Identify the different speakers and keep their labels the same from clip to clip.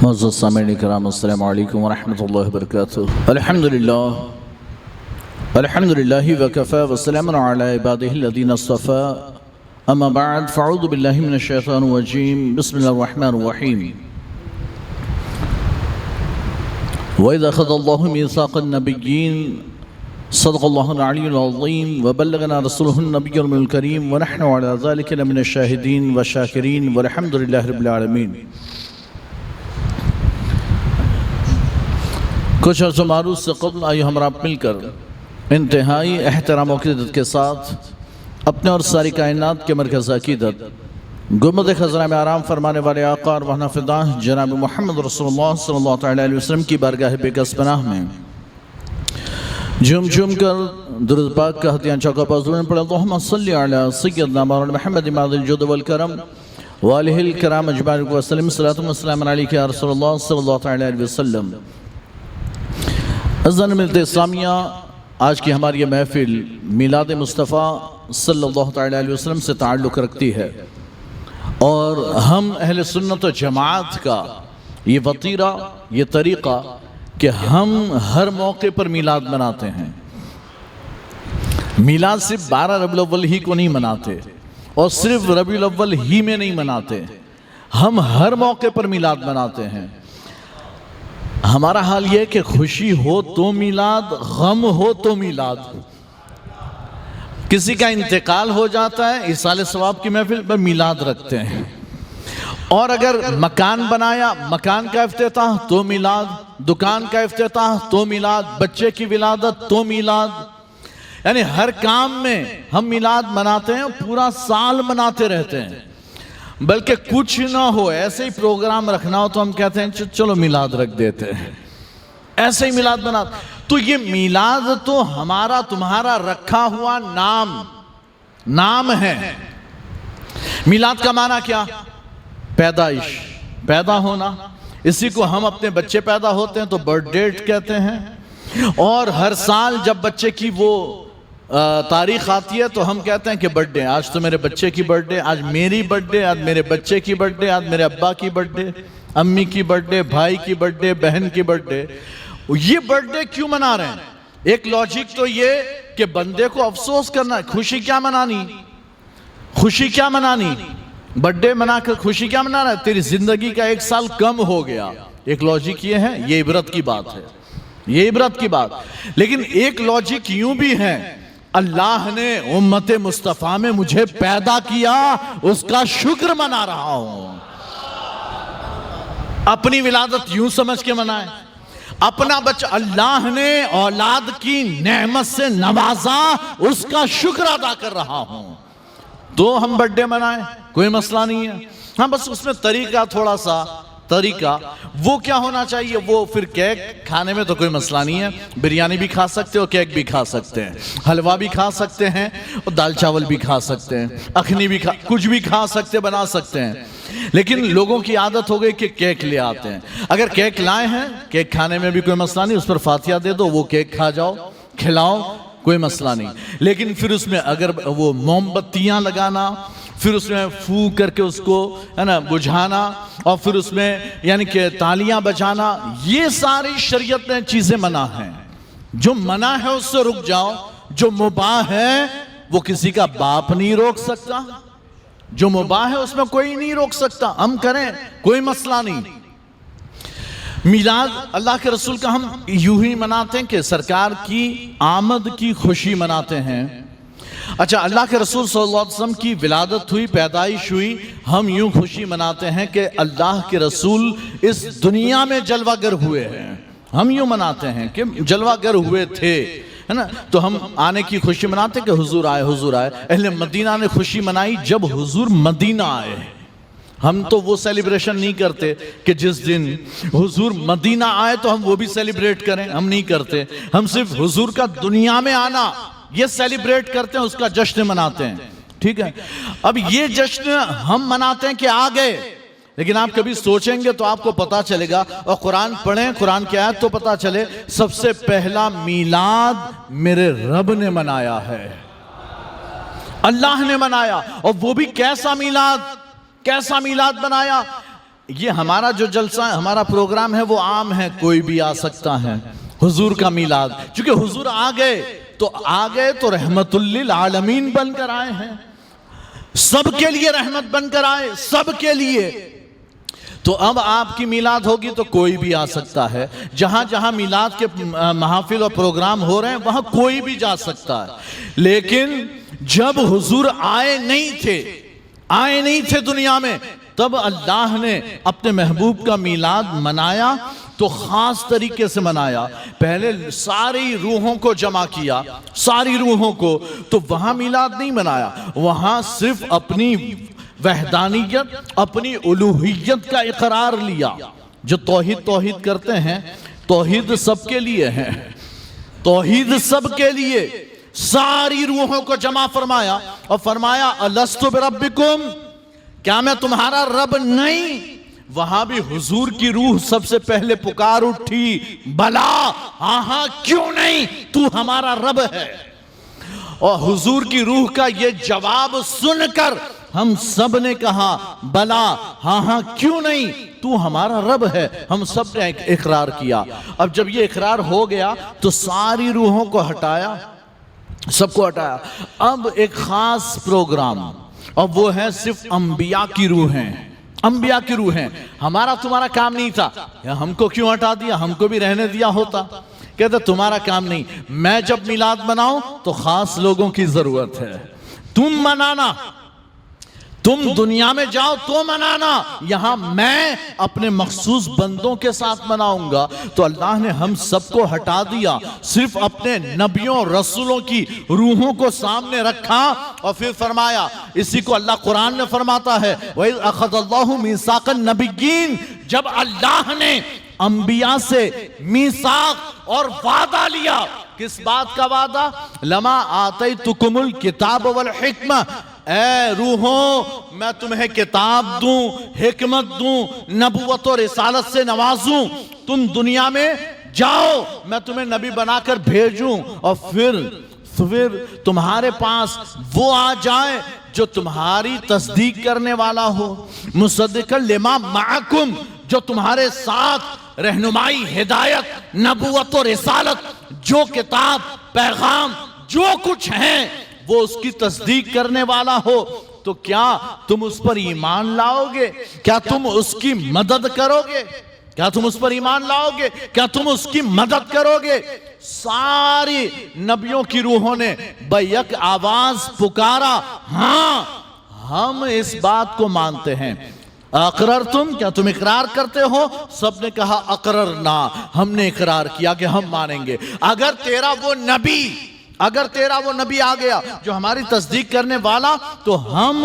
Speaker 1: मुअज़्ज़ज़ सामिईन किराम अस्सलामु अलैकुम व रहमतुल्लाहि व बरकातुहू। अल्हम्दुलिल्लाहि व कफ़ा व सलामुन अला इबादिहिल्लज़ीना इस्तफ़ा अम्मा बअद फ़अऊज़ु बिल्लाहि मिनश शैतानिर रजीम बिस्मिल्लाहिर रहमानिर रहीम। व इज़ अख़ज़ल्लाहु मीसाक़न नबिय्यीन सदक़ल्लाहुल अलियुल अज़ीम व बल्लगना रसूलुहुन नबियुल करीम व नहनु अला ज़ालिका लमिनश शाहिदीन व शाकिरीन वल्हम्दुलिल्लाहि रब्बिल आलमीन। कुछ अर्ज़ मारूफ से क़ब्ल आइए हमरा मिलकर इंतहाई एहतराम व इज़्ज़त के साथ अपने और सारी कायनात के मरकज़ अक़ीदत गुंबद ख़ज़रा में आराम फरमाने वाले आका और वहना फ़िदा जनाब मोहम्मद रसूलुल्लाह सल्लल्लाहु अलैहि वसल्लम की बारगाह बेकस पनाह में झूम झूम कर दुरूद पाक का हतियान चौका पाज़ून पढ़े अल्लाहुम्मा सल्लि अला सय्यदना मौलाना मुहम्मद इमादिल जुद वल करम व आलिहिल किराम अजमाइन व सल्लम सलातु व सलाम अलैका या रसूलल्लाह सल्लल्लाहु अलैहि वसल्लम। अज़ान मिलत इस्लामिया आज की हमारी ये महफ़िल मिलाद मुस्तफ़ा सल्लल्लाहु अलैहि वसल्लम से ताल्लुक़ रखती है और हम अहले सुन्नत व जमात का ये वतीरा ये तरीक़ा कि हम हर मौके पर मिलाद मनाते हैं। मिलाद सिर्फ 12 रबीउल अव्वल ही को नहीं मनाते और सिर्फ रबीउल अव्वल ही में नहीं मनाते, हम हर मौके पर मिलाद मनाते हैं। हमारा हाल ये कि खुशी हो तो मिलाद, गम हो तो मिलाद। किसी का इंतकाल हो जाता है, इसाले सवाब की महफिल पर मिलाद रखते हैं। और अगर मकान बनाया, मकान का इफ्तिताह तो मिलाद, दुकान का इफ्तिताह तो मिलाद, बच्चे की विलादत तो मिलाद, यानी हर काम में हम मिलाद मनाते हैं। पूरा साल मनाते रहते हैं। बल्कि कुछ ना हो ऐसे ही प्रोग्राम रखना हो तो हम कहते हैं चलो मिलाद रख देते हैं, ऐसे ही मिलाद बना। तो ये मिलाद तो हमारा तुम्हारा रखा हुआ नाम है। मिलाद का माना क्या? पैदाइश, पैदा होना। इसी को हम अपने बच्चे पैदा होते हैं तो बर्थ डेट कहते हैं। और हर साल जब बच्चे की वो तारीख आती है तो हम कहते हैं कि बर्थडे, आज तो मेरे बच्चे की बर्थडे, आज मेरी बर्थडे, आज मेरे बच्चे की बर्थडे, आज मेरे अब्बा की बर्थडे, अम्मी की बर्थडे, भाई की बर्थडे, बहन की बर्थडे। ये बर्थडे क्यों मना रहे हैं? एक लॉजिक तो ये कि बंदे को अफसोस करना है। खुशी क्या मनानी? खुशी क्या मनानी? बर्थडे मनाकर खुशी क्या मनाना है? तेरी जिंदगी का 1 साल कम हो गया। एक लॉजिक ये है, ये इबरत की बात है, ये इबरत की बात। लेकिन एक लॉजिक यूं भी है, अल्लाह ने उम्मत मुस्तफ़ा में मुझे पैदा किया, उसका शुक्र मना रहा हूं। अपनी विलादत यूं समझ के मनाए, अपना बच्चा अल्लाह ने औलाद की नेमत से नवाजा, उसका शुक्र अदा कर रहा हूं। तो हम बर्थडे मनाएं, कोई मसला नहीं है। हाँ, बस उसमें तरीका, थोड़ा सा तरीका वो क्या होना चाहिए, वो फिर केक खाने में तो कोई मसला नहीं है। बिरयानी भी खा सकते हो, केक भी खा सकते हैं, हलवा भी खा सकते हैं और दाल चावल भी खा सकते हैं, अखनी भी कुछ भी खा सकते, बना सकते हैं। लेकिन लोगों की आदत हो गई कि केक ले आते हैं। अगर केक लाए हैं, केक खाने में भी कोई मसला नहीं, उस पर फातिहा दे दो, वो केक खा जाओ, खिलाओ, कोई मसला नहीं। लेकिन फिर उसमें अगर वो मोमबत्तियां लगाना, फिर उसमें फू करके उसको है ना बुझाना, और फिर उसमें यानी कि तालियां बजाना, ये सारी शरीयत में चीजें मना हैं। जो मना है उससे रुक जाओ। जो मुबाह है वो किसी का बाप नहीं रोक सकता। जो मुबाह है उसमें कोई नहीं रोक सकता, हम करें, कोई मसला नहीं। मिलाद अल्लाह के रसूल का हम यूं ही मनाते हैं कि सरकार की आमद की खुशी मनाते हैं। अच्छा, अल्लाह के रसूल सल्लल्लाहु अलैहि वसल्लम की विलादत हुई, पैदाइश हुई, हम यूं खुशी मनाते हैं कि अल्लाह के रसूल इस दुनिया में जलवागर हुए हैं। हम यूं मनाते हैं कि जलवागर हुए थे, है ना। तो हम आने की खुशी मनाते हैं कि हुजूर आए, हुजूर आए। अहले मदीना ने खुशी मनाई जब हुजूर मदीना आए। हम तो वो सेलिब्रेशन नहीं करते कि जिस दिन हुजूर मदीना आए तो हम वो भी सेलिब्रेट करें, हम नहीं करते। हम सिर्फ हुजूर का दुनिया में आना ये सेलिब्रेट करते हैं, उसका जश्न मनाते हैं, ठीक है। अब ये जश्न हम मनाते हैं कि आ गए, लेकिन आप कभी सोचेंगे तो आपको पता चलेगा, और कुरान पढ़ें, कुरान की आयत तो पता चले, सबसे पहला मिलाद मेरे रब ने मनाया है, अल्लाह ने मनाया। और वो भी कैसा मिलाद, कैसा मिलाद बनाया? ये हमारा जो जलसा है, हमारा प्रोग्राम है, वो आम है, कोई भी आ सकता है। हुजूर का मिलाद, क्योंकि हुजूर आ गए तो रहमतुल लिल आलमीन बनकर आए हैं, सबके लिए रहमत बनकर आए, सबके लिए। तो अब आपकी मिलाद होगी तो कोई भी आ सकता है। जहां जहां मिलाद के महफिल और प्रोग्राम हो रहे हैं वहां कोई भी जा सकता है। लेकिन जब हुजूर आए नहीं थे दुनिया में, तब अल्लाह ने अपने महबूब का मिलाद मनाया तो खास तरीके से मनाया। पहले सारी रूहों को जमा किया, सारी रूहों को, तो वहां मिलाद नहीं मनाया, वहां सिर्फ अपनी वहदानियत, अपनी उलूहियत का इकरार लिया। जो तौहीद करते हैं, तौहीद सबके लिए है, तौहीद सबके लिए। सारी रूहों को जमा फरमाया और फरमाया अलस्तु बिरब्बिकुम, क्या मैं तुम्हारा रब नहीं? वहां भी हुजूर की रूह सबसे पहले पुकार उठी, भला हाँ, क्यों नहीं, तू हमारा रब है। और हुजूर की रूह का ये जवाब सुनकर हम सब ने कहा, भला हाँ, क्यों नहीं, तू हमारा रब है। हम सब ने इकरार किया। अब जब ये इकरार हो गया तो सारी रूहों को हटाया, सबको हटाया। अब एक खास प्रोग्राम, और वो है सिर्फ अंबिया की रूहें, अंबिया की रूहें। हमारा तुम्हारा काम नहीं था, हमको क्यों हटा दिया, हमको भी रहने दिया होता। कहते तुम्हारा काम नहीं, मैं जब मिलाद मनाऊं तो खास लोगों की जरूरत है, तुम मनाना, तुम दुनिया में जाओ तो मनाना, यहां मैं अपने मखसूस बंदों के साथ मनाऊंगा। तो अल्लाह ने हम सबको हटा दिया, सिर्फ अपने नबियों रसूलों की रूहों को सामने रखा और फिर फरमाया, इसी को अल्लाह कुरान में फरमाता है, वही अखज़ल्लाहु मीसाक़न नबिय्यीन, जब अल्लाह ने अंबिया से मीसाक और वादा लिया। किस बात का वादा? लमा आतैतुकुमुल किताब वल हिक्मा, ऐ रूहों मैं तुम्हें किताब दूं, हिकमत दूं, नबुवत और रिसालत से नवाजूं, तुम दुनिया में जाओ, मैं तुम्हें नबी बनाकर भेजूं, और फिर तुम्हारे पास वो आ जाए जो तुम्हारी तस्दीक करने वाला हो, मुसद्दिक़न लिमा मअकुम, जो तुम्हारे साथ रहनुमाई, हिदायत, नबुवत और रिसालत, जो किताब, पैगाम, जो कुछ है वो उसकी तस्दीक करने वाला हो। तो क्या तुम उस पर ईमान लाओगे? क्या तुम उसकी मदद करोगे? क्या तुम उस पर ईमान लाओगे? क्या तुम उसकी मदद करोगे? सारी नबियों की रूहों ने बैक आवाज पुकारा, हां हम इस बात को मानते हैं। अकरर तुम, क्या तुम इकरार करते हो? सबने कहा अकरर ना, हमने इकरार किया कि हम मानेंगे। अगर तेरा वो नबी आ गया जो हमारी तस्दीक करने वाला, तो हम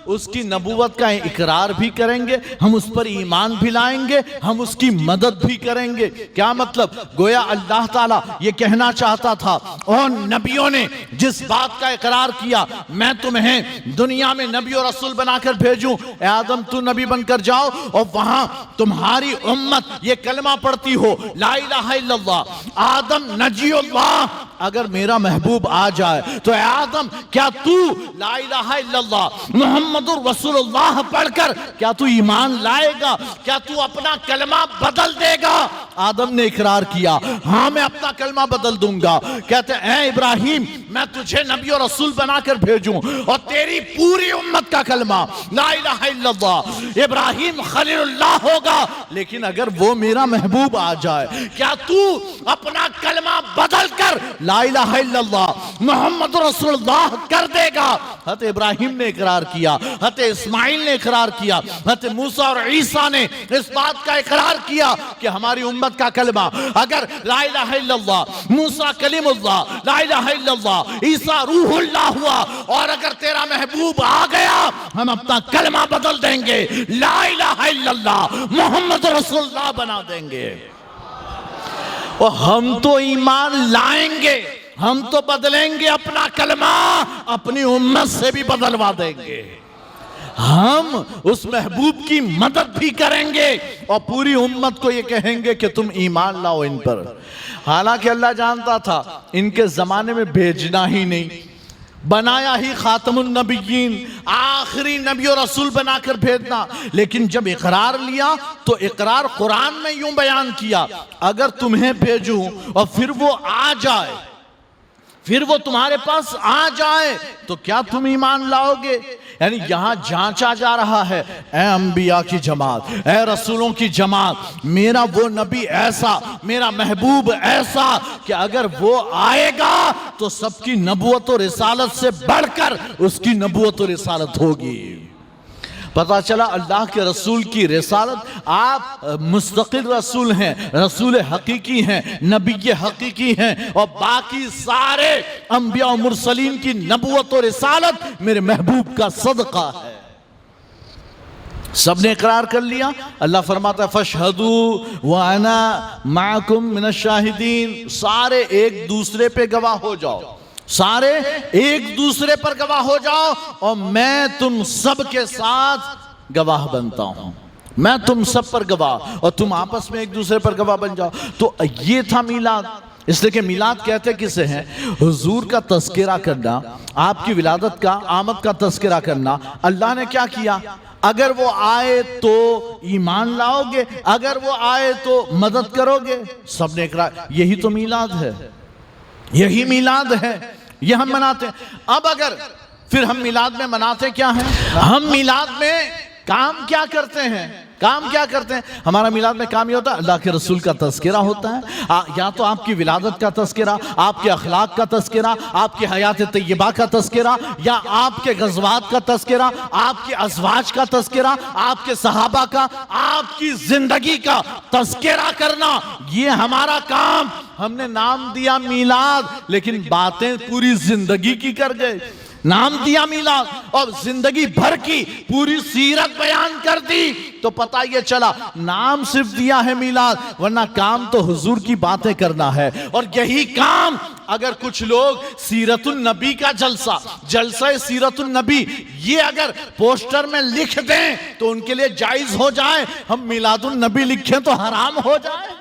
Speaker 1: उसकी नबूवत का इकरार भी करेंगे, हम उस पर ईमान भी लाएंगे, हम उसकी मदद भी करेंगे। क्या मतलब? गोया अल्लाह ताला ये कहना चाहता था, और नबियों ने जिस बात का इकरार किया, मैं तुम्हें दुनिया में नबी और रसूल बनाकर भेजूं, ए आदम तू नबी बनकर जाओ और वहां तुम्हारी उम्मत ये कलमा पढ़ती हो, ला इलाहा इल्लल्लाह आदम नजीउल्लाह। अगर मेरा महबूब आ जाए तो ए आदम, क्या तू ला इलाहा इल्लल्लाह मुहम्मदुर रसूलुल्लाह पढ़कर क्या तू ईमान लाएगा? क्या तू अपना कलमा बदल देगा? आदम ने इकरार किया, हाँ मैं अपना कलमा बदल दूंगा। कहते हैं इब्राहिम, मैं तुझे नबी और रसूल बनाकर भेजूं और तेरी पूरी उम्मत का कलमा ला इलाहा इल्लल्लाह इब्राहिम खलीलुल्लाह होगा। लेकिन अगर वो मेरा महबूब आ जाए, क्या तू अपना कलमा बदल कर ला इलाहा इल्लल्लाह मुहम्मद रसूलुल्लाह कर देगा? हज़रत इब्राहिम ने इकरार किया, हज़रत इस्माइल ने इकरार किया, हज़रत मूसा और ईसा ने इस बात का इकरार किया कि हमारी उम्मत का कलमा अगर ला इलाहा इल्लल्लाह मूसा कलीमुल्लाह, ला इलाहा इल्लल्लाह ईसा रूहुल्लाह हुआ, और अगर तेरा महबूब आ गया हम अपना कलमा बदल देंगे, ला इलाहा इल्लल्लाह मुहम्मद रसूलुल्लाह बना देंगे। और हम तो ईमान लाएंगे, हम तो बदलेंगे अपना कलमा, अपनी उम्मत से भी बदलवा देंगे। हम उस महबूब की मदद भी करेंगे और पूरी उम्मत को ये कहेंगे कि तुम ईमान लाओ इन पर। हालांकि अल्लाह जानता था इनके जमाने में भेजना ही नहीं, बनाया ही खातमुन नबिय्यीन, आखिरी नबी और रसूल बनाकर भेजना। लेकिन जब इकरार लिया तो इकरार कुरान में यूं बयान किया, अगर तुम्हें भेजूं और फिर वो आ जाए, फिर वो तुम्हारे पास आ जाए तो क्या तुम ईमान लाओगे? यानी यहां जांचा जा रहा है, ए अंबिया की जमात, ए रसूलों की जमात, मेरा वो नबी ऐसा, मेरा महबूब ऐसा कि अगर वो आएगा तो सबकी नबूवत और रिसालत से बढ़कर उसकी नबूवत और रिसालत होगी। पता चला अल्लाह के रसूल की रिसालत, आप मुस्तकिल रसूल हैं, रसूल हकीकी हैं, नबी हकीकी हैं, और बाकी सारे अंबिया और मुरसलीन की नबूवत और रिसालत मेरे महबूब का सदका है। सबने इकरार कर लिया। अल्लाह फरमाता है फशहदू व अना माकुम मिनश शाहिदीन, सारे एक दूसरे पे गवाह हो जाओ, सारे एक दूसरे पर गवाह हो जाओ और मैं तुम सब के साथ गवाह बनता हूं, मैं तुम सब पर गवाह और तुम आपस में एक दूसरे पर गवाह बन जाओ। तो ये था मीलाद। इसलिए कि मीलाद कहते किसे हैं? हुजूर का तज़किरा करना, आपकी विलादत का, आमद का तज़किरा करना। अल्लाह ने क्या किया? अगर वो आए तो ईमान लाओगे, अगर वो आए तो मदद करोगे। सबने इकरार, यही तो मीलाद है, यही मीलाद है, ये हम मनाते हैं। अब अगर फिर हम मिलाद में मनाते क्या हैं? हम मिलाद में काम क्या करते हैं? काम क्या करते हैं? हमारा मिलाद में काम ये होता है, अल्लाह के रसूल का तज़किरा होता है, या तो आपकी विलादत का तज़किरा, आपके अखलाक का तज़किरा, आपकी हयात तय्यबा का तज़किरा, या आपके गज़वात का तज़किरा, आपके अज़वाज का तज़किरा, आपके सहाबा का, आपकी जिंदगी का तज़किरा करना, ये हमारा काम। हमने नाम दिया मीलाद, लेकिन बातें पूरी जिंदगी की कर गए। नाम दिया मीलाद और जिंदगी भर की पूरी सीरत बयान कर दी, तो पता ये चला नाम सिर्फ दिया है मीलाद, वरना काम तो हुजूर की बातें करना है। और यही काम अगर कुछ लोग सीरतुन नबी का जलसा सीरतुन नबी, ये अगर पोस्टर में लिख दें तो उनके लिए जायज हो जाए। हम मिलादुन नबी लिखें तो हराम हो जाए,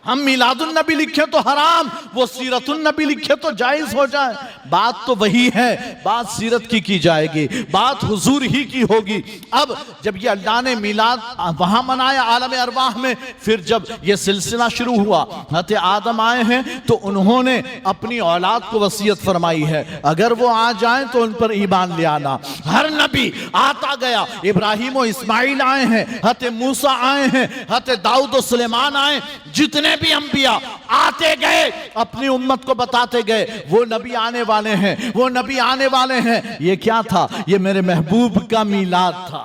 Speaker 1: हम मिलादुन नबी लिखे तो हराम, वो सीरतुन नबी लिखे तो जायज हो जाए। बात तो वही है, बात सीरत की जाएगी, बात हुजूर ही की होगी। अब जब ये अल्लाह ने मिलाद वहां मनाया आलम अरवाह में, फिर जब ये सिलसिला शुरू हुआ, हज़रत आदम आए हैं तो उन्होंने अपनी औलाद को वसीयत फरमाई है, अगर वो आ जाएं तो उन पर ईमान ले आना। हर नबी आता गया, इब्राहिम और इस्माइल आए हैं, हज़रत मूसा आए हैं, हज़रत दाऊद और सुलेमान आए, जितने भी अंबिया आते गए अपनी उम्मत को बताते गए वो नबी आने वाले हैं, वो नबी आने वाले हैं। ये क्या था? ये मेरे महबूब का मीलाद था।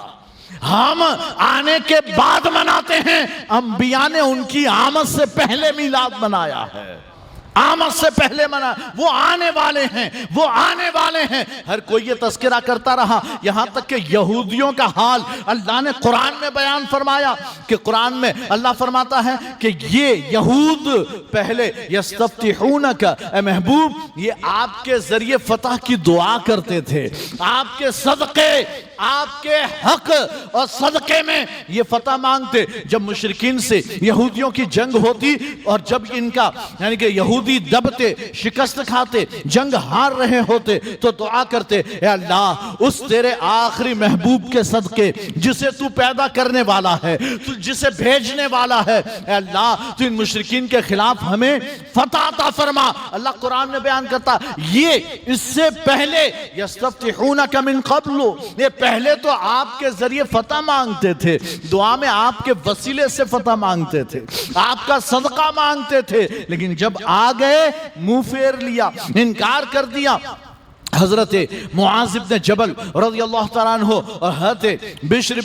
Speaker 1: हम आने के बाद मनाते हैं, अंबिया ने उनकी आमद से पहले मीलाद मनाया है, आमद से पहले मना। वो आने वाले हैं, वो आने वाले हैं। हर कोई ये तज़किरा करता रहा, यहां तक कि यहूदियों का हाल अल्लाह ने कुरान में बयान फरमाया कि कुरान में अल्लाह फरमाता है कि ये यहूद पहले यस्तफ्तिहूनका, ए महबूब, ये आपके जरिए फतह की दुआ करते थे, आपके सदके, आपके हक और सदके में ये फतह मांगते। जब मुशरिकीन से यहूदियों की जंग होती और जब इनका यानी कि यहूदी दबते, शिकस्त खाते, जंग हार रहे होते, तो दुआ करते, ए अल्लाह उस तेरे आखिरी महबूब के सदके जिसे तू पैदा करने वाला है, तू जिसे भेजने वाला है, ए अल्लाह तू इन मुशरिकीन के खिलाफ हमें फतह अता फरमा। अल्लाह कुरान में बयान करता, ये इससे पहले यस्तफ्तिहूनका मिन क़ब्लु, ये पहले तो आपके जरिए फतह मांगते थे, दुआ में आपके वसीले से फतह मांगते थे, आपका सदका मांगते थे, लेकिन जब आ गए मुंह फेर लिया, इनकार कर दिया। हजरत मुआज़ इब्न जबल रज़ियल्लाहु तआला अन्हु और हज़रत बिश्र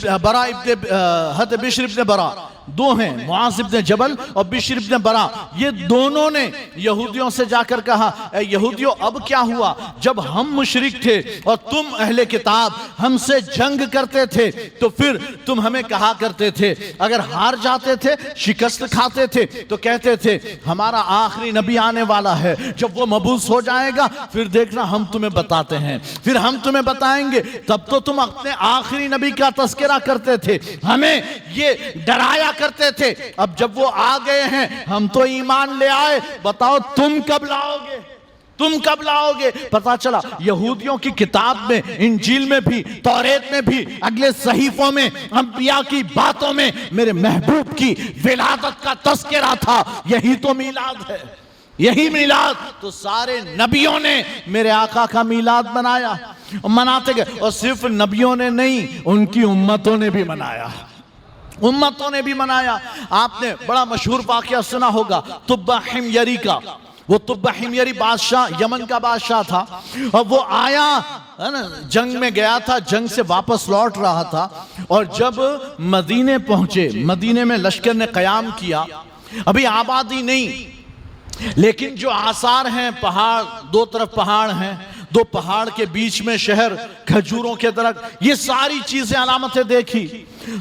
Speaker 1: इब्न बरा दो हैं, मुआज़ इब्न जबल और बिश्र इब्न बरा, ये दोनों ने यहूदियों से जाकर कहा, ए यहूदियों अब क्या हुआ? जब हम मुशरिक थे और तुम अहले किताब हमसे जंग करते थे तो फिर तुम हमें कहा करते थे, अगर हार जाते थे, शिकस्त खाते थे, तो कहते थे हमारा आखिरी नबी आने वाला है, जब वो मबूस हो जाएगा फिर देखना हम तुम्हें बताते हैं, फिर हम तुम्हें बताएंगे। तब तो तुम अपने आखिरी नबी का तज़किरा करते थे, हमें ये डराया करते थे। अब जब वो आ गए हैं हम तो ईमान ले आए, बताओ तुम कब लाओगे? तुम कब लाओगे? पता चला यहूदियों की किताब में, इंजील में भी, तौरेत में भी, अगले सहीफों में, अंबिया की बातों में मेरे महबूब की विलादत का तस्करा था। यही तो मीलाद है, यही मीलाद। तो सारे नबियों ने मेरे आका का मीलाद मनाया, मनाते गए। और सिर्फ नबियों ने नहीं, उनकी उम्मतों ने भी मनाया, उम्मतों ने भी मनाया। आपने बड़ा मशहूर वाकया सुना होगा तुब्बा हिमयरी का। वो तुब्बा हिमयरी बादशाह, यमन का बादशाह था, और वो आया है ना, जंग में गया था, जंग से वापस लौट रहा था, और जब मदीने पहुंचे, मदीने में लश्कर ने कयाम किया। अभी आबादी नहीं, लेकिन जो आसार हैं, पहाड़, दो तरफ पहाड़ हैं, दो पहाड़ के बीच में शहर, खजूरों के दरख्त, ये सारी चीजें अलामतें देखी।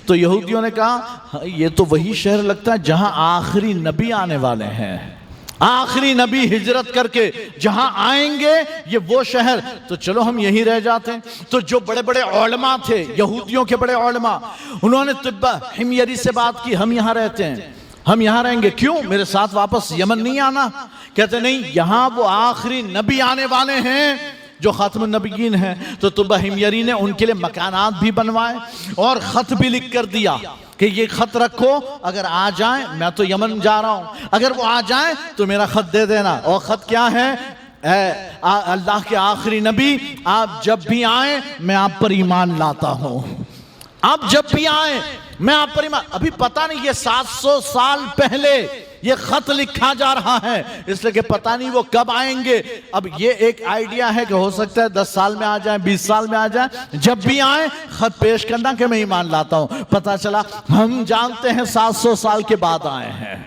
Speaker 1: तो यहूदियों ने कहा ये तो वही शहर लगता है जहां आखिरी नबी आने वाले हैं, आखिरी नबी हिजरत करके जहां आएंगे, ये वो शहर। तो चलो हम यहीं रह जाते हैं। तो जो बड़े बड़े उलमा थे, यहूदियों के बड़े उलमा, उन्होंने तुब्बा हिमयरी से बात की, हम यहां रहते हैं, हम यहां रहेंगे। क्यों, मेरे साथ वापस यमन नहीं आना? कहते नहीं, यहां वो आखिरी नबी आने वाले हैं जो खातमुन नबीयीन हैं। तो तुब्बा हिमयरी ने उनके लिए मकानात भी बनवाए और खत भी लिख कर दिया कि ये खत रखो, अगर आ जाए, मैं तो यमन जा रहा हूं, अगर वो आ जाए तो मेरा खत दे देना। और खत क्या है? अल्लाह के आखिरी नबी, आप जब भी आए मैं आप पर ईमान लाता हूं, आप जब भी आए मैं आप पर ईमान। अभी पता नहीं, ये 700 साल पहले ये खत लिखा जा रहा है, इसलिए कि पता नहीं वो कब आएंगे। अब ये एक आइडिया है कि हो सकता है 10 साल में आ जाए, 20 साल में आ जाए, जब भी आए खत पेश करना कि मैं ईमान लाता हूं। पता चला हम जानते हैं 700 साल के बाद आए हैं,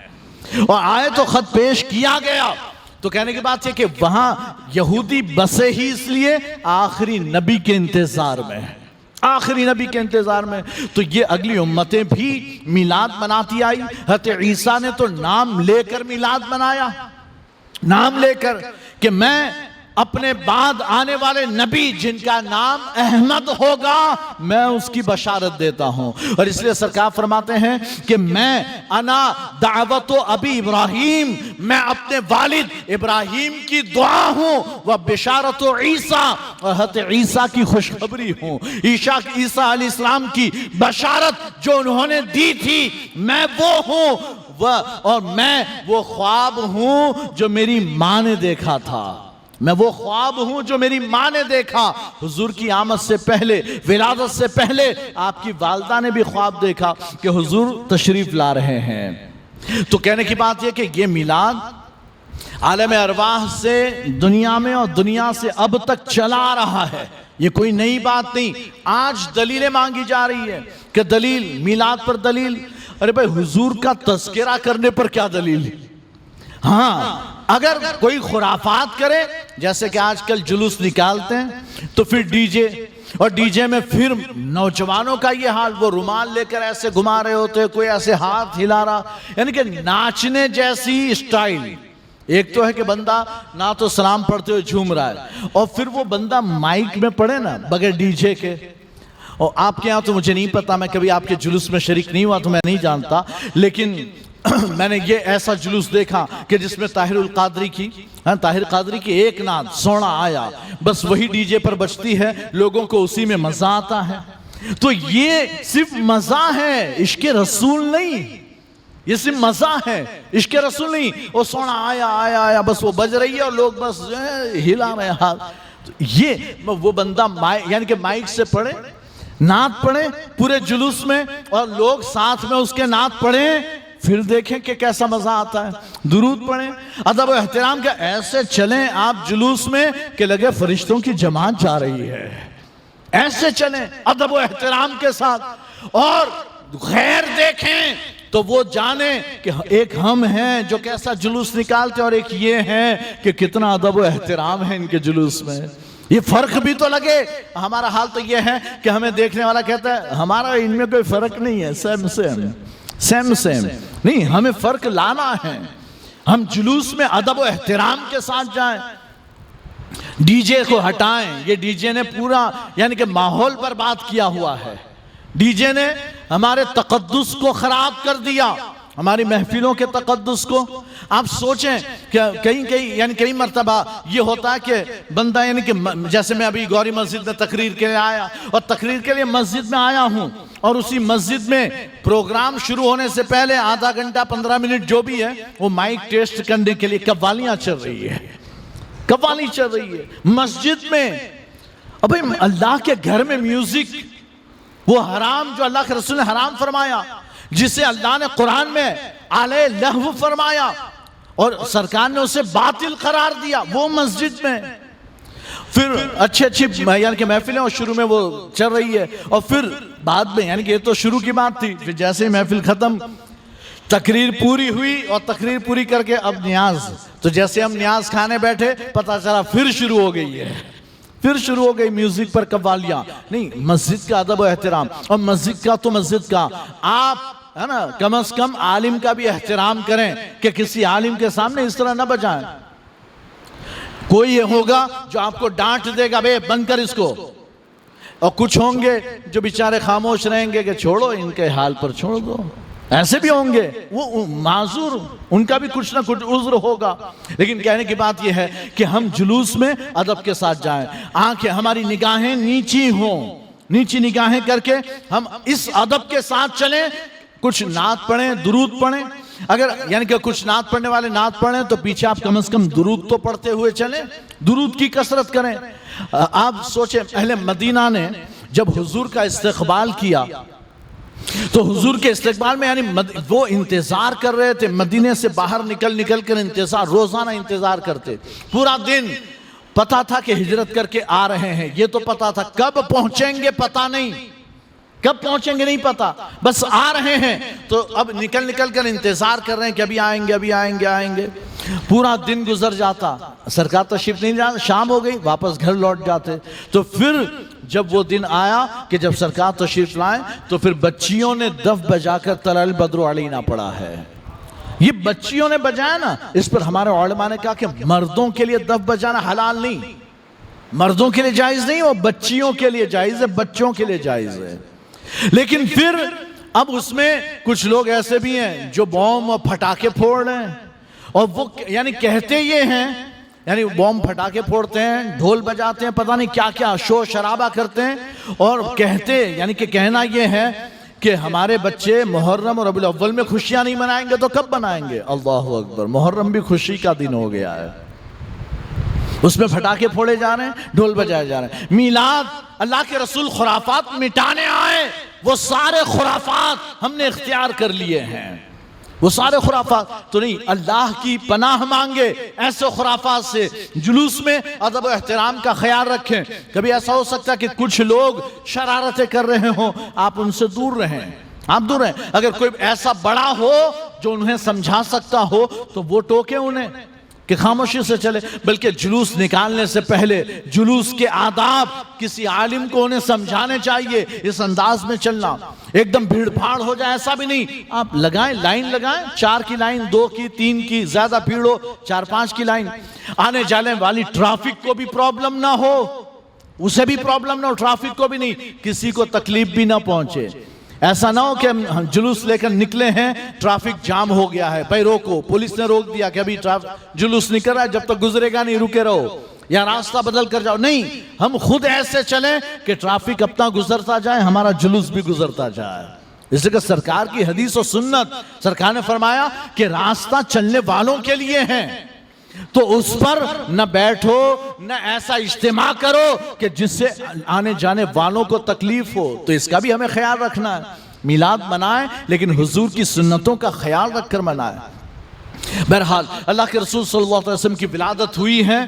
Speaker 1: और आए तो खत पेश किया गया। तो कहने की बात है कि वहां यहूदी बसे ही इसलिए आखिरी नबी के इंतजार में, आखिरी नबी के इंतजार में। तो ये अगली उम्मतें भी मिलाद मनाती आई। हज़रत ईसा ने तो नाम लेकर मिलाद मनाया, नाम लेकर कि मैं अपने बाद आने वाले नबी जिनका नाम अहमद होगा, मैं उसकी बशारत देता हूं। और इसलिए सरकार फरमाते हैं कि मैं अना दावतो अबी इब्राहिम, मैं अपने वालिद इब्राहिम की दुआ हूं, वह बशारतो ईसा, और हज़रत ईसा की खुशखबरी हूं। ईसा अलैहिस्सलाम की बशारत जो उन्होंने दी थी, मैं वो हूं, वह, और मैं वो ख्वाब हूं जो मेरी मां ने देखा था, मैं वो ख्वाब हूं जो मेरी मां ने देखा। हुजूर की आमद से पहले, विलादत से पहले आपकी वालदा ने भी ख्वाब देखा कि हुजूर तशरीफ ला रहे हैं। तो कहने की बात यह कि ये मिलाद आलम अरवाह से दुनिया में और दुनिया से अब तक चला आ रहा है, ये कोई नई बात नहीं। आज दलीलें मांगी जा रही है कि दलील, मिलाद पर दलील। अरे भाई, हुजूर का तज़किरा करने पर क्या दलील? हाँ, अगर कोई खुराफात करे, जैसे कि आजकल जुलूस निकालते हैं तो फिर डीजे, और डीजे में फिर नौजवानों का ये हाल, वो रुमाल लेकर ऐसे घुमा रहे होते, कोई ऐसे हाथ हिला रहा, यानी कि नाचने जैसी स्टाइल। एक तो है कि बंदा ना तो सलाम पढ़ते हुए झूम रहा है, और फिर वो बंदा माइक में पढ़े ना बगैर डीजे के। और आपके यहाँ तो मुझे नहीं पता, मैं कभी आपके जुलूस में शरीक नहीं हुआ तो मैं नहीं जानता, लेकिन मैंने ये ऐसा जुलूस देखा कि जिसमें ताहिरुल कादरी की, ताहिर कादरी की एक नाद सोना आया, बस वही डीजे पर बजती है, लोगों को उसी में मजा आता है। तो ये सिर्फ मजा है, इश्क़े रसूल नहीं, ये सिर्फ मजा है, इश्क़े रसूल नहीं। वो सोना आया आया आया, बस वो बज रही है और लोग बस हिला रहे हाथ। तो ये वो बंदा यानी कि माइक से पढ़े, नात पढ़े पूरे जुलूस में, और लोग साथ में उसके नात पढ़े, फिर देखें कि कैसा मजा आता है। दुरूद पढ़ें, अदब और एहतराम के ऐसे चलें आप जुलूस में कि लगे फरिश्तों की जमात जा रही है, ऐसे चलें अदब और एहतराम के साथ। और गैर देखें तो वो जाने कि एक हम हैं जो कैसा जुलूस निकालते हैं, और एक ये हैं कि कितना अदब और एहतराम है इनके जुलूस में। ये फर्क भी तो लगे। हमारा हाल तो ये है कि हमें देखने वाला कहता है हमारा इनमें कोई फर्क नहीं है, सेम सेम सेम सेम। नहीं, हमें फर्क लाना है। हम जुलूस में अदब और एहतराम के साथ जाएं, डीजे को हटाएं। ये डीजे ने पूरा यानी कि माहौल बर्बाद किया हुआ है। डीजे ने हमारे तकद्दुस को खराब कर दिया। हमारी महफिलों के तकद्दुस को। आप सोचें कि कई मर्तबा ये होता है कि बंदा कि जैसे मैं अभी गौरी मस्जिद में तकरीर के लिए आया और तकरीर के लिए मस्जिद में आया हूं और उसी मस्जिद में प्रोग्राम शुरू होने से पहले आधा घंटा 15 मिनट जो भी है वो माइक टेस्ट करने के लिए कव्वालियां चल रही है, कव्वाली चल रही है मस्जिद में। अब भाई अल्लाह के घर में म्यूजिक वो हराम, जो अल्लाह के रसूल ने हराम फरमाया, जिसे अल्लाह ने कुरान में आले लहव फरमाया और सरकार ने उसे बातिल करार दिया, वो मस्जिद में। फिर अच्छी यानी कि महफिलें शुरू में वो चल रही है और फिर बाद में, यानी कि ये तो शुरू की बात थी, फिर जैसे ही महफिल खत्म, तकरीर पूरी हुई और तकरीर पूरी करके अब न्याज, तो जैसे हम न्याज खाने बैठे पता चला फिर शुरू हो गई है, फिर शुरू हो गई म्यूजिक पर कव्वालियां। नहीं, मस्जिद का अदब और एहतराम, और मस्जिद का तो मस्जिद का, आप है ना कम से कम आलिम का भी एहतराम करें कि किसी आलिम के सामने इस तरह ना बजाएं। कोई ये होगा जो आपको डांट देगा, बे बंद कर इसको, और कुछ होंगे जो बेचारे खामोश रहेंगे कि छोड़ो इनके हाल पर छोड़ दो। ऐसे भी होंगे, वो माजूर, उनका भी कुछ ना कुछ उज्र होगा। लेकिन कहने की बात यह है कि हम जुलूस में अदब के साथ जाएं, आंखें हमारी निगाहें नीची हों, नीची निगाहें करके हम इस अदब के साथ चलें। कुछ नात पढ़ें, दुरूद पढ़ें, अगर यानी कि कुछ नात पढ़ने वाले नात पढ़ें तो पीछे आप कम से कम दुरूद तो पढ़ते हुए चलें, दुरूद की कसरत करें। आप सोचें, अहले मदीना ने जब हुजूर का इस्तकबाल किया तो हुजूर के इस्तकबाल में यानी वो इंतजार कर रहे थे, मदीने से बाहर निकल कर इंतजार, रोजाना इंतजार करते, पूरा दिन। पता था कि हिजरत करके आ रहे हैं, ये तो पता था, कब पहुंचेंगे पता नहीं, कब पहुंचेंगे नहीं पता, बस आ रहे हैं। तो अब निकल कर इंतजार कर रहे हैं कि अभी आएंगे, अभी आएंगे, आएंगे। पूरा दिन गुजर जाता, सरकार तशरीफ नहीं जाती, शाम हो गई, वापस घर लौट जाते। तो फिर जब वो दिन आया कि जब सरकार तशरीफ लाए तो फिर बच्चियों ने दफ बजाकर तलल बद्र अलैना पड़ा है। ये बच्चियों ने बजाया ना, इस पर हमारे उलमा ने कहा कि मर्दों के लिए दफ बजाना हलाल नहीं, मर्दों के लिए जायज नहीं, वो बच्चियों के लिए जायज है, बच्चों के लिए जायज है। लेकिन फिर अब उसमें कुछ लोग ऐसे भी हैं जो बॉम्ब और फटाके फोड़ रहे हैं, और वो यानी कहते ये हैं, यानी बॉम्ब फटाके फोड़ते हैं, ढोल बजाते हैं, पता नहीं क्या क्या शोर शराबा करते हैं, और कहते यानी कि कहना ये है कि हमारे बच्चे मुहर्रम और रबीउल अव्वल में खुशियां नहीं मनाएंगे तो कब मनाएंगे। अल्लाहु अकबर, मुहर्रम भी खुशी का दिन हो गया है, उसमें फटाके फोड़े जा रहे हैं, ढोल बजाए जा रहे हैं। मीलाद, अल्लाह के रसूल खुराफात मिटाने आए, वो सारे खुराफात हमने इख्तियार कर लिए हैं, वो सारे खुराफात तो नहीं। अल्लाह की पनाह मांगे ऐसे खुराफात से। जुलूस में अदब और एहतराम का ख्याल रखें। कभी ऐसा हो सकता है कि कुछ लोग शरारतें कर रहे हों, आप उनसे दूर रहें, आप दूर रहें। अगर कोई ऐसा बड़ा हो जो उन्हें समझा सकता हो तो वो टोके उन्हें कि खामोशी से चले। बल्कि जुलूस निकालने से पहले जुलूस के आदाब किसी आलिम को उन्हें समझाने चाहिए, इस अंदाज में चलना। एकदम भीड़ भाड़ हो जाए ऐसा भी नहीं, आप लगाएं, लाइन लगाएं, 4 की लाइन, 2 की, 3 की, ज्यादा भीड़ हो 4-5 की लाइन। आने जाने वाली ट्रैफिक को भी प्रॉब्लम ना हो, उसे भी प्रॉब्लम ना हो, ट्रैफिक को भी नहीं, किसी को तकलीफ भी ना पहुंचे। ऐसा ना हो कि हम जुलूस लेकर निकले हैं, ट्रैफिक जाम हो गया है, भाई रोको, पुलिस ने रोक दिया कि अभी जुलूस निकल रहा है, जब तक गुजरेगा नहीं रुके रहो, या रास्ता बदल कर जाओ। नहीं, हम खुद ऐसे चलें कि ट्रैफिक अपना गुजरता जाए, हमारा जुलूस भी गुजरता जाए। इसलिए सरकार की हदीस और सुन्नत, सरकार ने फरमाया कि रास्ता चलने वालों के लिए है, तो उस पर न बैठो, न ऐसा इज्तिमा करो कि जिससे आने जाने वालों को तकलीफ हो। तो इसका भी हमें ख्याल रखना है। मिलाद मनाएं लेकिन हुजूर की सुन्नतों का ख्याल रखकर मनाएं। बहरहाल अल्लाह के रसूल सल्लल्लाहु अलैहि वसल्लम की विलादत हुई है,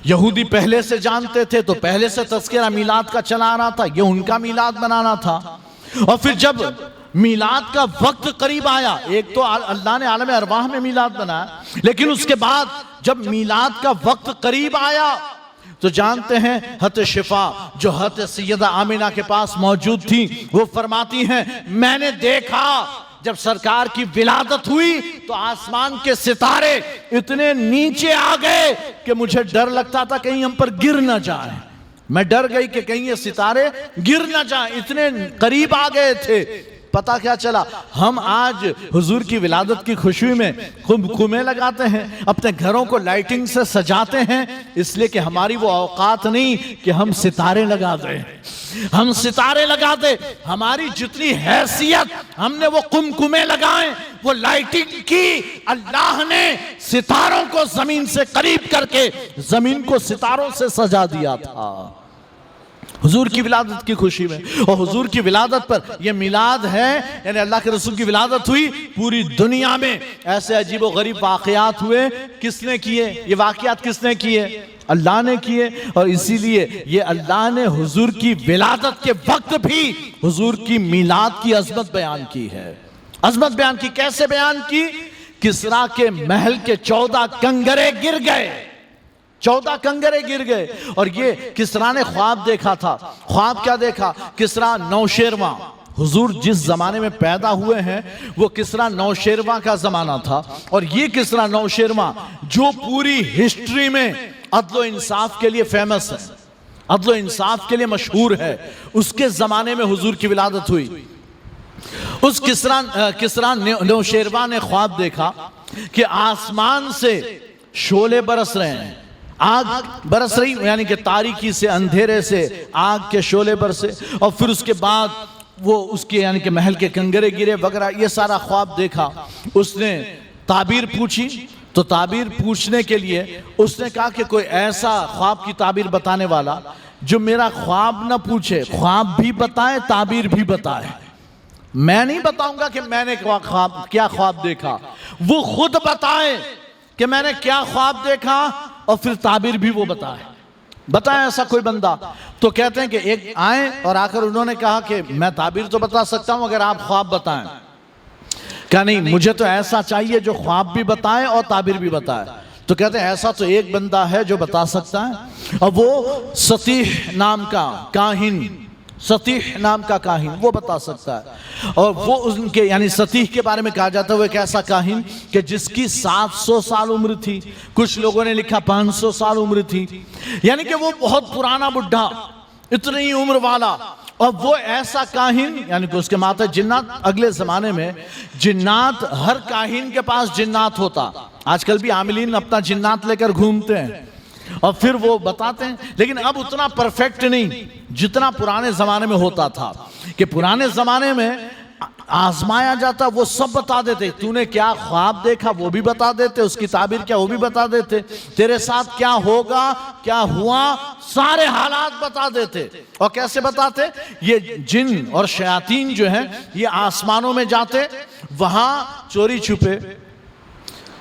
Speaker 1: यहूदी पहले से जानते थे, तो पहले से तज़किरा मिलाद का चला आ रहा था, ये उनका मिलाद मनाना था। और फिर जब मिलाद का वक्त करीब आया, एक तो अल्लाह ने आलम अरवाह में मिलाद बनाया, लेकिन उसके बाद जब मिलाद का वक्त करीब आया तो जानते हैं हत शिफा जो हत सैयदा आमिना के पास मौजूद थी, वो फरमाती हैं मैंने देखा जब सरकार की विलादत हुई तो आसमान के सितारे इतने नीचे आ गए कि मुझे डर लगता था कहीं हम पर गिर ना जाए। मैं डर गई कि कहीं ये सितारे गिर ना जाए, इतने करीब आ गए थे। पता क्या चला, हम आज हुजूर की विलादत की खुशी में खूब खुमे लगाते हैं, अपने घरों को लाइटिंग से सजाते हैं, इसलिए कि हमारी वो औकात नहीं कि हम सितारे लगा दें, हम सितारे लगा दे। हमारी जितनी हैसियत हमने वो कुमकुमे लगाए, वो लाइटिंग की। अल्लाह ने सितारों को जमीन से करीब करके जमीन को सितारों से सजा दिया था हुजूर की विलादत की खुशी में। और हुजूर की विलादत पर यह मिलाद है, यानी अल्लाह के रसूल की विलादत हुई, पूरी दुनिया में ऐसे अजीब व गरीब वाकयात हुए। किसने किए ये वाकयात? किसने किए? अल्लाह ने किए। और इसीलिए ये अल्लाह ने हुजूर की विलादत के वक्त भी हुजूर की मिलाद की अजमत बयान की है। अजमत बयान की। कैसे बयान की? किसरा के महल के 14 कंगरे गिर गए, 14 कंगरे गिर गए। और ये किसरा ने ख्वाब देखा था। ख्वाब क्या देखा? किसरा नौशेरवा, हुजूर जिस जमाने में पैदा हुए हैं वो किसरा नौशेरवा का जमाना था। और ये किसरा नौशेरवा जो पूरी हिस्ट्री में अदलो इंसाफ के लिए फेमस है, अदलो इंसाफ के लिए मशहूर है, उसके जमाने में हुजूर की विलादत हुई। उस किसरा नौशेरवा ने ख्वाब देखा कि आसमान से शोले बरस रहे हैं, आग बरस रही, यानी कि तारीकी से, अंधेरे से आग के शोले बरसे। और फिर उसके बाद वो उसके यानी कि महल के कंगरे गिरे वगैरह, ये सारा ख्वाब देखा। उसने ताबीर पूछी, तो ताबीर पूछने के लिए उसने कहा कि कोई ऐसा ख्वाब की ताबीर बताने वाला जो मेरा ख्वाब ना पूछे, ख्वाब भी बताए, ताबीर भी बताए। मैं नहीं बताऊंगा कि मैंने क्या ख्वाब देखा, वो खुद बताए कि मैंने क्या ख्वाब देखा, और फिर ताबीर भी वो बताए ऐसा कोई बंदा। तो कहते हैं कि एक आए और आकर उन्होंने कहा कि मैं ताबीर तो बता सकता हूं, अगर आप ख्वाब बताएं। क्या नहीं, मुझे तो ऐसा चाहिए जो ख्वाब भी बताए और ताबीर भी बताए। तो कहते हैं ऐसा तो एक बंदा है जो बता सकता है, और वो सतीह नाम का काहिन, सतीह नाम का काहिन, वो बता सकता है। और वो उनके यानी सतीह के बारे में कहा जाता है वो एक ऐसा काहिन कि जिसकी 700 साल उम्र थी, कुछ लोगों ने लिखा 500 साल उम्र थी, यानी कि वो बहुत पुराना बुढ़ा, इतनी ही उम्र वाला। और वो ऐसा काहिन, यानी कि उसके माथे जिन्नात। अगले जमाने में जिन्नात, हर काहिन के पास जिन्नात होता। आजकल भी आमिलीन अपना जिन्नात लेकर घूमते हैं और फिर वो बताते हैं, लेकिन अब उतना परफेक्ट नहीं जितना पुराने जमाने में होता था। कि पुराने जमाने में आजमाया जाता, वो सब बता देते। तूने क्या ख्वाब देखा वो भी बता देते, उसकी ताबीर क्या वो भी बता देते, तेरे साथ क्या होगा, क्या हुआ, सारे हालात बता देते। और कैसे बताते? ये जिन और शयातीन जो हैं ये आसमानों में जाते, वहां चोरी छुपे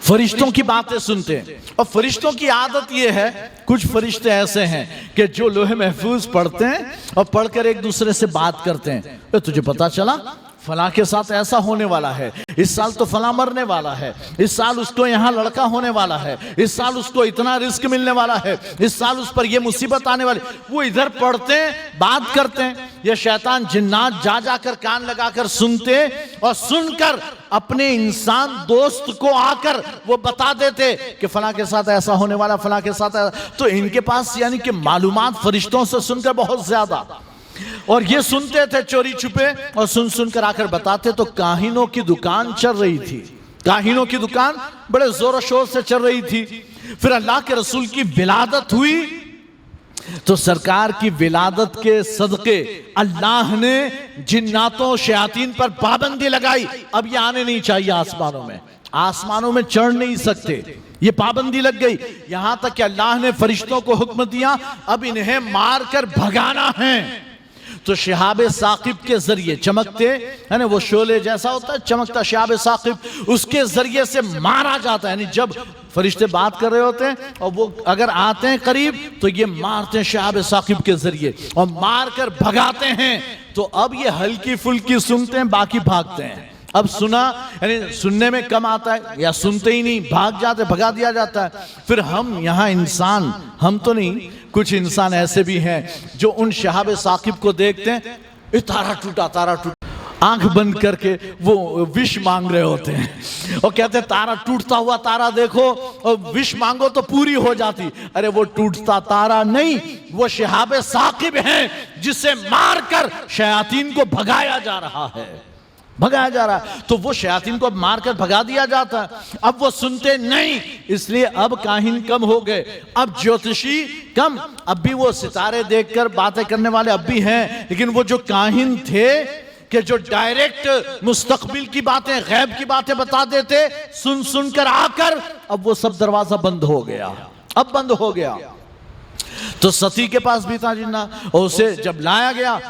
Speaker 1: फरिश्तों की बातें सुनते हैं। और फरिश्तों की आदत यह है, कुछ फरिश्ते ऐसे हैं कि जो लोहे महफूज पढ़ते हैं और पढ़कर एक दूसरे से बात करते हैं। तो तुझे पता चला फला के साथ ऐसा होने वाला है, इस साल तो फला मरने वाला है, इस साल उसको यहाँ लड़का होने वाला है, इस साल उसको इतना रिस्क मिलने वाला है, इस साल उस पर यह मुसीबत आने वाली। वो इधर पढ़ते हैं, बात करते हैं। ये शैतान जिन्नात जा जाकर कान लगाकर सुनते, और सुनकर अपने इंसान दोस्त को आकर वो बता देते कि फला के साथ ऐसा होने वाला, फला के साथ ऐसा। तो इनके पास यानी कि मालूमात फरिश्तों से सुनकर बहुत ज्यादा। और ये सुनते थे चोरी छुपे, और सुन सुनकर आकर बताते। तो काहिनों की दुकान चल रही थी, काहिनों की दुकान बड़े जोर शोर से चल रही थी। फिर अल्लाह के रसूल की विलादत हुई, तो सरकार की विलादत के सदके अल्लाह ने जिन्नातों शयातीन पर पाबंदी लगाई। अब ये आने नहीं चाहिए आसमानों में, आसमानों में चढ़ नहीं सकते, ये पाबंदी लग गई। यहां तक कि अल्लाह ने फरिश्तों को हुक्म दिया अब इन्हें मारकर भगाना है। तो शिहाब साकिब के जरिए, चमकते है ना, वो शोले जैसा होता है चमकता शिहाब साकिब, उसके जरिए से मारा जाता है। यानी जब फरिश्ते बात कर रहे होते हैं और वो अगर आते हैं करीब, तो ये मारते हैं शिहाब साकिब के जरिए और मारकर भगाते हैं। तो अब ये हल्की फुल्की सुनते हैं, बाकी भागते हैं। अब सुना यानी सुनने में कम आता है, या सुनते ही नहीं, भाग जाते, भगा दिया जाता है। फिर हम यहाँ इंसान, हम तो नहीं, कुछ इंसान ऐसे भी हैं जो उन शहाब साकिब को देखते हैं, तारा टूटा, तारा टूटा, आंख बंद करके वो विश मांग रहे होते हैं और कहते हैं तारा टूटता हुआ तारा देखो, और विश मांगो तो पूरी हो जाती। अरे वो टूटता तारा नहीं, वो शिहाब साकिब है जिसे मारकर शयातीन को भगाया जा रहा है। भगाया जा रहा है। तो वो शयातीन को अब मारकर भगा दिया जाता है। अब वो सुनते नहीं, इसलिए अब काहिन कम हो गए, अब ज्योतिषी कम। अब भी वो सितारे देखकर बातें करने वाले अब भी हैं, लेकिन वो जो काहिन थे कि जो डायरेक्ट मुस्तकबिल की बातें, गैब की बातें बता देते, सुन सुनकर आकर, अब वो सब दरवाजा बंद हो गया, अब बंद हो गया। तो सती के पास भी था जिन्ना, और उसे जब लाया गया,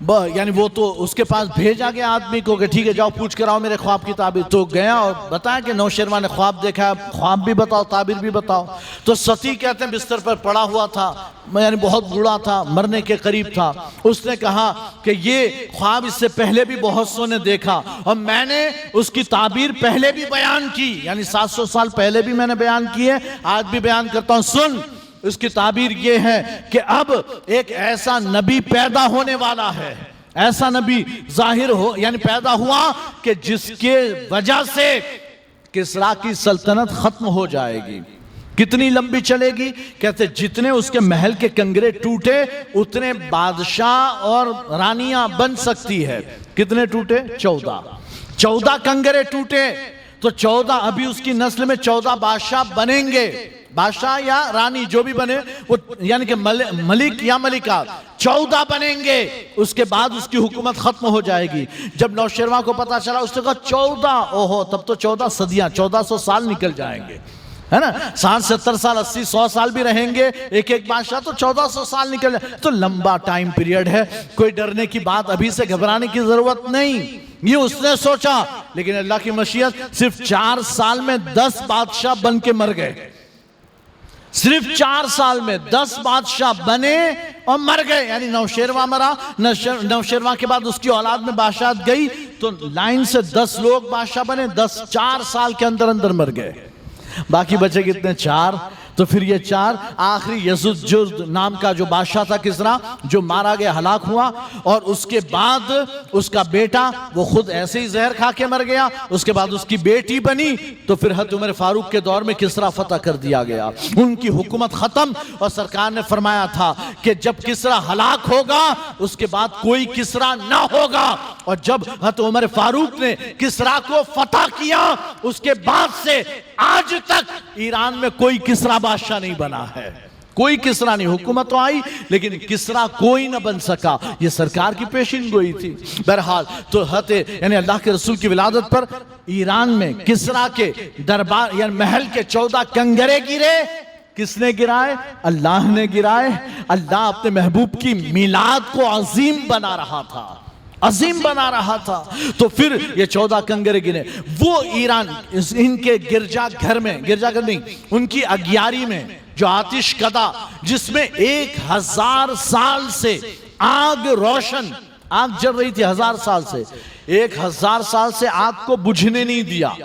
Speaker 1: यानी वो तो उसके पास भेजा गया आदमी को कि ठीक है जाओ पूछ कर आओ मेरे ख्वाब की ताबीर। तो गया और बताया कि नौशेरवा ने ख्वाब देखा है, ख्वाब भी बताओ ताबीर भी बताओ। तो सती कहते हैं बिस्तर पर पड़ा हुआ था, यानी बहुत बूढ़ा था, मरने के करीब था। उसने कहा कि ये ख्वाब इससे पहले भी बहुत सौ ने देखा और मैंने उसकी ताबीर पहले भी बयान की, यानी 700 साल पहले भी मैंने बयान की है, आज भी बयान करता हूं। सुन, उसकी ताबीर ये है कि अब एक ऐसा नबी पैदा होने वाला है, ऐसा नबी जाहिर हो, यानी पैदा हुआ कि जिसके वजह से किसरा की सल्तनत खत्म हो जाएगी। कितनी लंबी चलेगी? कहते जितने उसके महल के कंगरे टूटे उतने बादशाह और रानियां बन सकती है। कितने टूटे? 14 कंगरे टूटे, तो 14 अभी उसकी नस्ल में 14 बादशाह बनेंगे, बादशाह या रानी जो भी बने वो, यानी कि मलिक या मलिका 14 बनेंगे। उसके बाद उसकी हुकूमत खत्म हो जाएगी। जब नौशेरवा को पता चला उसने कहा 14, ओहो तब तो 14 सदियां, 1400 साल निकल जाएंगे, है ना। 60 70 साल 80 100 साल भी रहेंगे एक एक बादशाह, तो 1400 साल निकल जाए, तो लंबा टाइम पीरियड है। कोई डरने की बात, अभी से घबराने की जरूरत नहीं, ये उसने सोचा। लेकिन अल्लाह की मशीयत, सिर्फ 4 साल में 10 बादशाह बन के मर गए। सिर्फ 4 साल में 10 बादशाह बने और मर गए, यानी नौशेरवा मरा, नौशेरवा के बाद उसकी औलाद में बादशाह गई, तो लाइन से 10 लोग बादशाह बने, 10 4 साल के अंदर अंदर मर गए। बाकी बचे कितने? 4। तो फिर ये 4 आखिरी यजुजुर्द नाम का जो बादशाह था किसरा, जो मारा गया, हलाक हुआ। और उसके बाद उसका बेटा, वो खुद ऐसे ही जहर खा के मर गया। उसके बाद उसकी बेटी बनी, तो फिर हज़रत उमर फारूक के दौर में किसरा फतह कर दिया गया, उनकी हुकूमत खत्म। और सरकार ने फरमाया था कि जब किसरा हलाक होगा उसके बाद कोई किसरा ना होगा। और जब हज़रत उमर फारूक ने किसरा को फतह किया, उसके बाद से आज तक ईरान में कोई किसरा बादशाह नहीं बना है, कोई किसरा नहीं। हुकूमत तो आई लेकिन किसरा कोई ना बन सका, ये सरकार की पेशिन गोई थी। बहरहाल तो हते यानी अल्लाह के रसूल की विलादत पर ईरान में किसरा के दरबार यानी महल के 14 कंगरे गिरे। किसने गिराए? अल्लाह ने गिराए। अल्लाह अपने महबूब की मिलाद को अजीम बना रहा था, अजीम बना रहा था। तो फिर ये 14 कंगरे गिरे। वो ईरान इनके गिरजाघर में, गिरजाघर नहीं, उनकी अग्यारी में जो आतिश कदा, जिसमें 1000 साल से आग रोशन, आग जल रही थी 1000 साल से, 1000 साल से आग को बुझने नहीं दिया।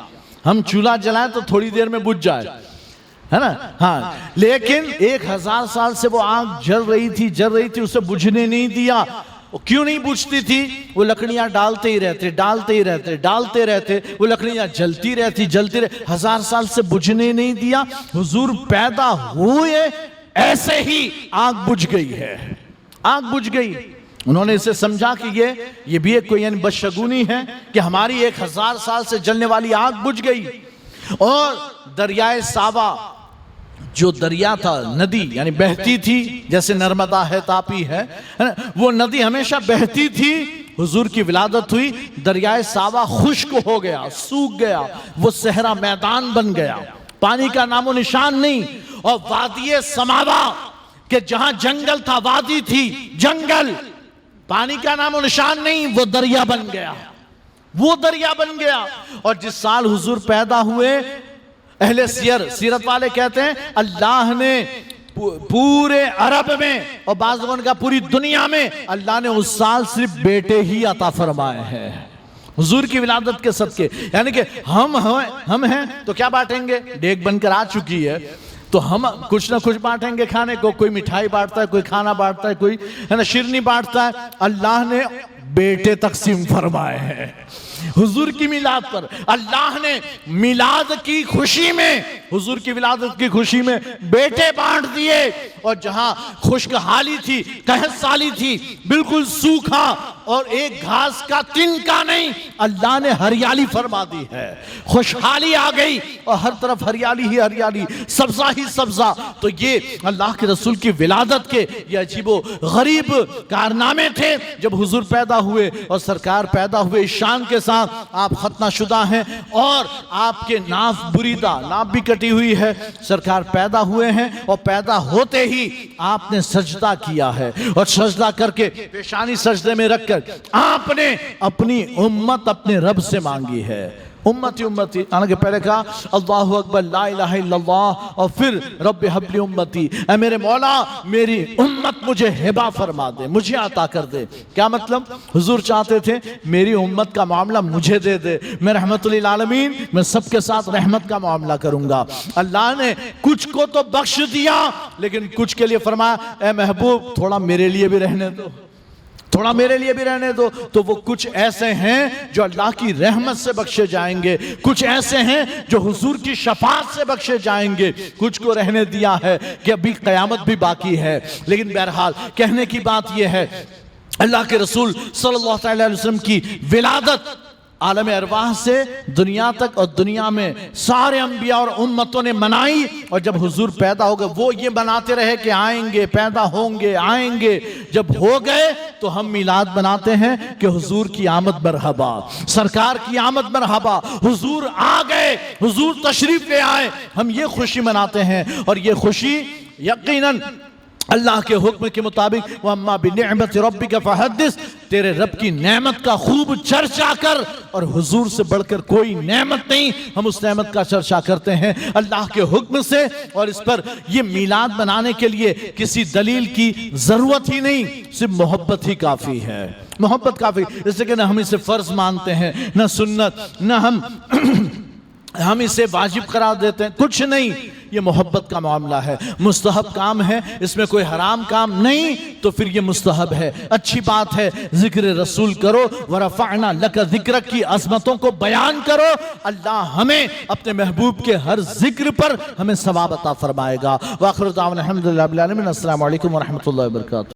Speaker 1: हम चूल्हा जलाएं तो थोड़ी देर में बुझ जाए, है ना, हाँ, लेकिन 1000 साल से वो आग जल रही थी, उसे बुझने नहीं दिया। क्यों नहीं बुझती थी? वो लकड़ियां डालते ही रहते, वो लकड़ियां जलती रहती 1000 साल से बुझने नहीं दिया। हुजूर पैदा हुए ऐसे ही आग बुझ गई है, आग बुझ गई। उन्होंने इसे समझा कि ये भी एक कोई यानी बदशगुनी है कि हमारी 1000 साल से जलने वाली आग बुझ गई। और दरियाए सावा जो दरिया था, नदी यानी बहती थी, जैसे नर्मदा है, तापी है ना, वो नदी हमेशा बहती थी। हुजूर की विलादत हुई, दरियाए सावा खुश्क हो गया, सूख गया, वो सहरा मैदान बन गया, पानी का नामो निशान नहीं। और वादिये समावा के जहां जंगल था, वादी थी, जंगल, पानी का नामो निशान नहीं, वो दरिया बन गया, वो दरिया बन गया। और जिस साल हुजूर पैदा हुए, अहले सीरत वाले कहते हैं अल्लाह ने पूरे अरब में और बाज़ लोगों का पूरी दुनिया में अल्लाह ने उस साल सिर्फ बेटे ही अता फरमाए हैं हुजूर की विलादत के सदके। यानी कि हम हैं तो क्या बांटेंगे? डेग बनकर आ चुकी है तो हम कुछ ना कुछ बांटेंगे खाने को। कोई मिठाई बांटता है, कोई खाना बांटता है, कोई है ना शिरनी बांटता है। अल्लाह ने बेटे तकसीम फरमाए हैं हुजूर की मिलाद पर। अल्लाह ने मिलाद की खुशी में, हुजूर की विलादत की खुशी में बेटे बांट दिए। और जहां खुश्क हाली थी, कहत साली थी, बिल्कुल सूखा और एक घास का तिनका नहीं, अल्लाह ने हरियाली फरमा दी है, खुशहाली आ गई और हर तरफ हरियाली ही हरियाली, सब्जा ही सब्जा। तो ये अल्लाह के रसूल की विलादत के ये अजीबो गरीब कारनामे थे जब हुजूर पैदा हुए और सरकार पैदा हुए। इस शान के साथ आप खतना शुदा हैं और आपके नाफ बुरीदा, नाफ भी कटी हुई है, सरकार पैदा हुए हैं और पैदा होते ही आपने सजदा किया है और सजदा करके पेशानी सजदे में रखकर आपने अपनी उम्मत अपने रब से मांगी है। उम्मती उम्मती आने के पहले कहा अल्लाहु अकबर ला इलाहा इल्लल्लाह और फिर रब्बि हबली उम्मती, ऐ मेरे मौला मेरी उम्मत मुझे हिबा फरमा दे, मुझे अता कर दे। क्या मतलब? हुजूर चाहते थे मेरी उम्मत का मामला मुझे दे दे, मैं रहमतुल लिल आलमीन, मैं सबके साथ रहमत का मामला करूंगा। अल्लाह ने कुछ को तो बख्श दिया लेकिन कुछ के लिए फरमाया ऐ महबूब थोड़ा मेरे लिए भी रहने दो, थोड़ा मेरे लिए भी रहने दो। तो वो कुछ ऐसे हैं जो अल्लाह की रहमत से बख्शे जाएंगे, कुछ ऐसे हैं जो हुजूर की शफाअत से बख्शे जाएंगे, कुछ को रहने दिया है कि अभी कयामत भी बाकी है। लेकिन बहरहाल कहने की बात यह है अल्लाह के रसूल सल्लल्लाहु अलैहि वसल्लम की विलादत आलम अरवाह से दुनिया तक और दुनिया में सारे अंबिया और उम्मतों ने मनाई। और जब हुजूर पैदा हो गए वो ये मनाते रहे कि आएंगे, पैदा होंगे, आएंगे। जब हो गए तो हम मिलाद बनाते हैं कि हुजूर की आमद मरहबा, सरकार की आमद मरहबा, हुजूर आ गए, हुजूर तशरीफ ले आए। हम ये खुशी मनाते हैं और ये खुशी यकीनन अल्लाह के हुक्म के मुताबिक वम्मा बिनिअमति रब्बिका फहद्दिस, तेरे रब की नेमत का खूब चर्चा कर। और हुजूर से बढ़कर कोई नेमत नहीं, हम उस नेमत का चर्चा करते हैं अल्लाह के हुक्म से। और इस पर ये मिलाद बनाने के लिए किसी दलील की जरूरत ही नहीं, सिर्फ मोहब्बत ही काफी है, मोहब्बत काफी। इसलिए कि न हम इसे फर्ज मानते हैं, न सुन्नत, न हम इसे वाजिब करार देते हैं, कुछ नहीं। ये मोहब्बत का मामला है, मुस्तहब काम है, इसमें कोई हराम काम नहीं। तो फिर ये मुस्तहब है, अच्छी बात है। जिक्र रसूल करो, वरफ़अना लक ज़िक्रक की अज़मतों को बयान करो। अल्लाह हमें अपने महबूब के हर जिक्र पर हमें सवाब अता फरमाएगा। व आखिर दावाना अल्हम्दुलिल्लाहि रब्बिल आलमीन। अस्सलामु अलैकुम व रहमतुल्लाहि व बरकातुहू।